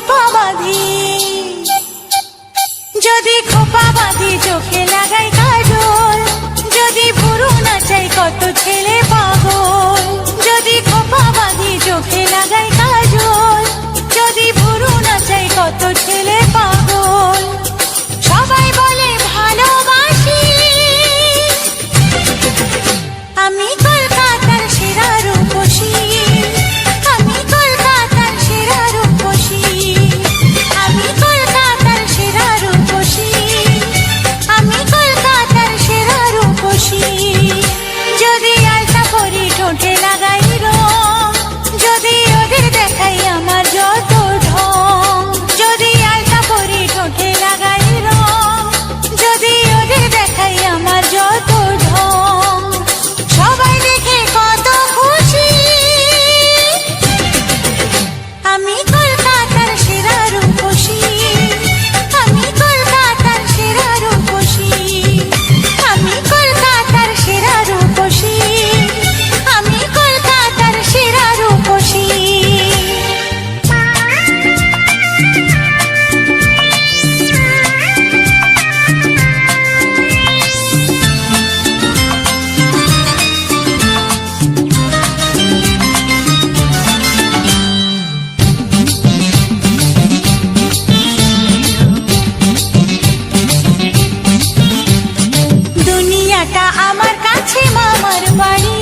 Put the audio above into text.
খোপা বাঁধি, যদি খোপা বাঁধি চোখে লাগাই কাজল, যদি ভুরু নাচাই কত ছেলে পাগল। যদি খোপা বাঁধি চোখে লাগাই কাজল, যদি ভুরু নাচাই কত ছেলে পাগল। সবাই বলে ভালোবাসি, আমি কলকাতার সেরা রূপসী, আমি কলকাতার সেরা রূপসী, আমি কলকাতার সেরা রূপসী, আমি কলকাতার সেরা রূপসী। যদি আলতা পরি ঠোঁটে লাগাই রং, যদি ওদের দেখাই আমার যত ঢং। যদি আলতা পরি ঠোঁটে লাগাই রং, যদি ওদের দেখাই আমার যত ঢং। সবাই দেখে কত খুশি, আমি কলকাতার সেরা রূপসী, আমি কলকাতার সেরা রূপসী, আমি কলকাতার সেরা রূপসী, আমি কলকাতার সেরা রূপসী। দুনিয়াটা আমার কাছে মামার বাড়ি,